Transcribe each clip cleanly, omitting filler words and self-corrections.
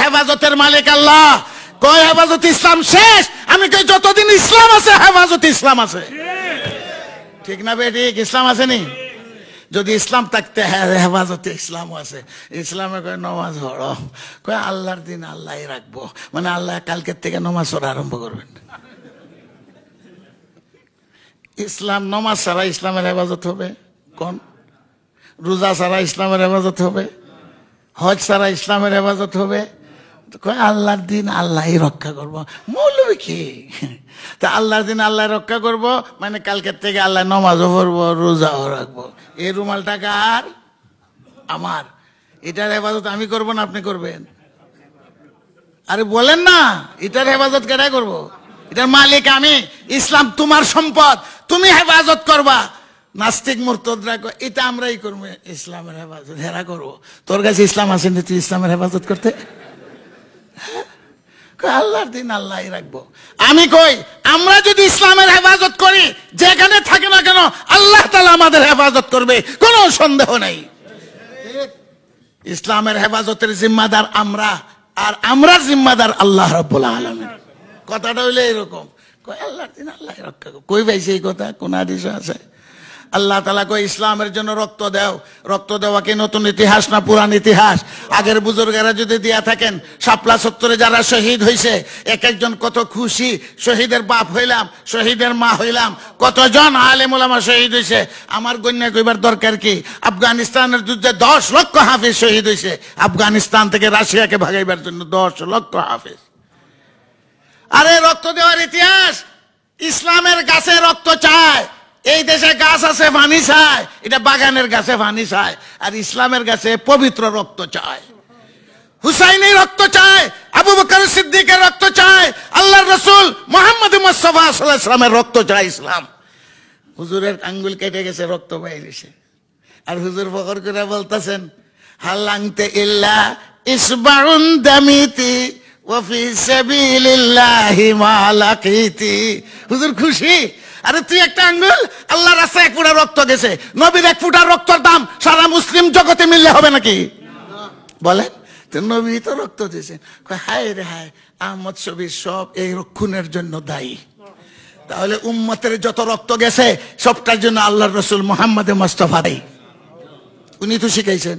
হেফাজতের মালিক আল্লাহ। কয় হেফাজত ইসলাম শেষ? আমি কই যতদিন ইসলাম আছে হেফাজত ইসলাম আছে। ঠিক না বেঠিক? ইসলাম আসেনি? যদি ইসলাম থাকতে হেফাজতে ইসলামও আছে। ইসলামে কয় নমাজ পড়ো, কয় আল্লাহর দিন আল্লাহ রাখবো, মানে আল্লাহ কালকের থেকে নমাজ পড়া আরম্ভ করবেন। ইসলাম নমাজ ছাড়া ইসলামের হেফাজত হবে? কোন রোজা ছাড়া ইসলামের হেফাজত হবে? হজ ছাড়া ইসলামের হেফাজত হবে? আল্লাহর দিন আল্লাহ রক্ষা করবো। মৌলবী কি? তা আল্লাহর দিন আল্লাহ রক্ষা করব মানে কালকের থেকে আল্লাহ নমাজও পড়বো, রোজাও রাখবো। এই রুমালটা কার? আমার। এটার হেফাজত আমি করবো না আপনি করবেন? আরে বলেন না, এটার হেফাজত কেটে করবো? এটার মালিক আমি। ইসলাম তোমার সম্পদ, তুমি হেফাজত করবা। নাস্তিক মুরতাদরা এটা আমরাই করবো, ইসলামের হেফাজত হেরা করবো। তোর কাছে ইসলাম আসেনি তুই ইসলামের হেফাজত করতে? আল্লাহর দিন আল্লাহ রাখবো। আমি কই আমরা যদি ইসলামের হেফাজত করি, যেখানে থাকে না কেন আল্লাহ তাআলা আমাদের হেফাজত করবে, কোনো সন্দেহ নেই। ইসলামের হেফাজতের জিম্মাদার আমরা, আর আমরা জিম্মাদার আল্লাহ রাব্বুল আলামিন। কথাটা হইলে এরকম, কই আল্লাহর দিন আল্লাহ রক্ষা করবে। কই পাইছে এই কথা? কোন হাদিসে আছে? আল্লাহ তাআলা কই ইসলামের জন্য রক্ত দাও। রক্ত দেওয়া কি নতুন ইতিহাস না পুরান ইতিহাস? আগের বুজুর্গেরা যদি দিয়া থাকেন, শাপলা চত্বরে যারা শহীদ হয়েছে এক একজন কত খুশি, শহীদের বাপ হইলাম, শহীদের মা হইলাম, কতজন আলেম ওলামা শহীদ হয়েছে। আমার গণ্য কইবার দরকার কি? আফগানিস্তানের যুদ্ধে 10 লক্ষ হাফেজ শহীদ হয়েছে, আফগানিস্তান থেকে রাশিয়াকে ভাগাইবার জন্য 10 লক্ষ হাফেজ। আরে রক্ত দেওয়ার ইতিহাস। ইসলামের গাছে রক্ত চায়। এই দেশে গাছ আছে পানি চায়, এটা বাগানের গাছে পানি চায়। আর ইসলামের গাছে পবিত্র রক্ত চায়। হুসাইনের রক্ত চায়, আবু বকর সিদ্দিকের রক্ত চায়, আল্লাহর রাসূল মুহাম্মদ মুস্তাফা সাল্লাল্লাহু আলাইহি ওয়াসাল্লামের রক্ত চায় ইসলাম। হুজুরের আঙ্গুল কেটে গেছে, রক্ত বাইরেছে, আর হুজুর ফখর করে বলতেছেন হালাংতে ইল্লা ইসবাউন দামিতি ওয়া ফি সাবিলিল্লাহি মা লাকিতি। হুজুর খুশি। আরে তুই একটা আঙ্গুল, আল্লাহর রাস্তায় 1 ফোঁটা রক্ত গেছে। নবীর 1 ফোঁটা রক্তের দাম সারা মুসলিম জগতে মিললে হবে নাকি? বলেন তো, নবী তো রক্ত দিয়েছেন। হায় রে হায়, আহমদ শবীর সব এই খুনের জন্য দায়ী। তাহলে উম্মতের যত রক্ত গেছে সবটার জন্য আল্লাহর রাসূল মুহাম্মদ মুস্তাফা দায়ী। উনি তো শিখাইছেন।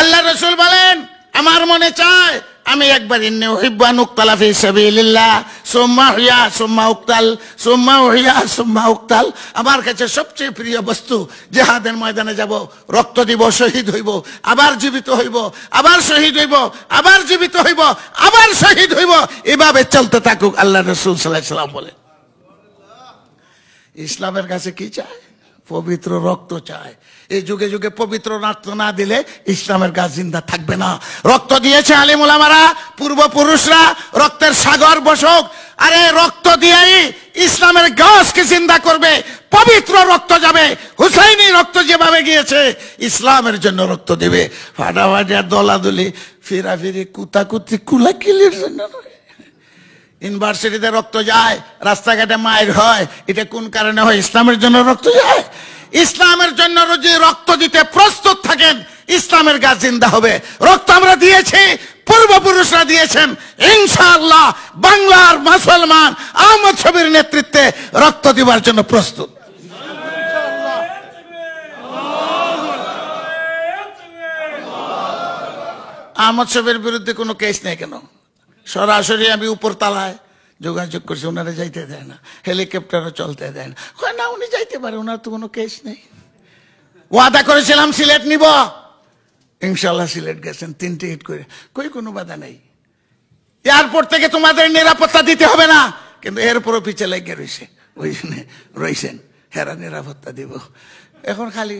আল্লাহর রাসূল বলেন আমার মনে চায় আমি একবার ইন্নী উহিব্বু আন উকতালা ফি সাবিলিল্লাহ সুম্মা উহিয়া সুম্মা উকতাল সুম্মা উহিয়া সুম্মা উকতাল। আমার কাছে সবচেয়ে প্রিয় বস্তু জিহাদের ময়দানে যাব, রক্ত দিব, শহীদ হইব, আবার জীবিত হইব, আবার শহীদ হইব, আবার জীবিত হইব, আবার শহীদ হইব। এভাবে চলতে থাকুক। আল্লাহর রাসূল সাল্লাল্লাহু আলাইহি ওয়াসাল্লাম বলেন ইসলামের কাছে কি চায়? পবিত্র রক্ত চায়। এই যুগে যুগে পবিত্র রক্ত না দিলে ইসলামের গাছ জিন্দা থাকবে না। রক্ত দিয়েছে আলেম ওলামারা, পূর্বপুরুষরা, রক্তের সাগর বসক। আরে রক্ত দিয়েই ইসলামের গাছকে জিন্দা করবে। পবিত্র রক্ত যাবে। হুসাইনি রক্ত যেভাবে গিয়েছে ইসলামের জন্য রক্ত দেবে। ফাটাফাটি আর দলাদলি, ফিরাফিরি, কুতাকুতি, কুলাকিলির জন্য নয়। ইউনিভার্সিটিতে রক্ত যায়, রাস্তাঘাটে মায়ের হয়, এটা কোন কারণে হয়? ইসলামের জন্য রক্ত যায়। ইসলামের জন্য যদি রক্ত দিতে প্রস্তুত থাকেন ইসলামের গাছ জিন্দা হবে। রক্ত আমরা দিয়েছি, পূর্বপুরুষরা দিয়েছেন। ইনশাআল্লাহ বাংলার মুসলমান আহমদ শবীর নেতৃত্বে রক্ত দিবার জন্য প্রস্তুত। আহমদ শবীর বিরুদ্ধে কোনো কেস নেই কেন? সরাসরি আমি উপর তলায় যোগাযোগ করছি, ওনারা যাইতে দেয় না, হেলিকপ্টারও চলতে দেয় না। না উনি যাইতে পারে, ওনার তো কোনো কেস নেই। ওয়াদা করেছিলাম সিলেট নিব, ইনশাল্লাহ সিলেট গেছেন 3 টিকিট করে। কই কোনো বাধা নেই। এয়ারপোর্ট থেকে তোমাদের নিরাপত্তা দিতে হবে না, কিন্তু এরপরও পিছে লেগে রয়েছে, ওই জন্য রয়েছেন, হেরা নিরাপত্তা দিব। এখন খালি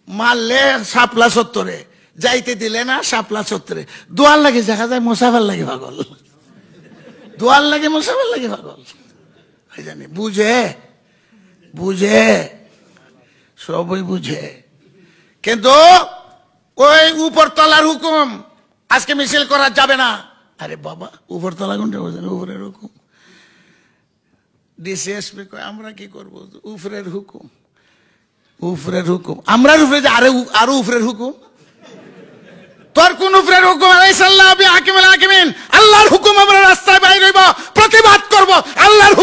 মারলে শাপলা চত্বরে, যাইতে দিলে না শাপলা চত্বরে। দোয়ার লাগে দেখা যায় মোসাফার লাগে পাগল, দোয়ার লাগে মোসাফার লাগে পাগল। জানি বুঝে বুঝে সবই বুঝে, কিন্তু ওই উপরতলার হুকুম আজকে মিছিল করা যাবে না। আরে বাবা উপরতলা কোনটা বলছেন? উপরের হুকুম। ডিসিএসপি কয় আমরা কি করবো? উপরের হুকুম, উপরের হুকুম। আমরা উপরে আরো উপরের হুকুম। তোর কোন উপরের হুকুম? আলাইসাল্লাহ বিহাকিমিল হাকিমিন।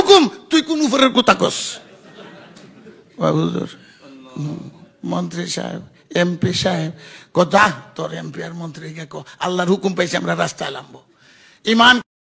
হুকুম, তুই কোন উপরের কথা কস? হুজুর, মন্ত্রী সাহেব, এমপি সাহেব, কথা তোর এমপি আর মন্ত্রীকে আল্লাহর হুকুম পাইছি আমরা রাস্তায় নামবো। ইমান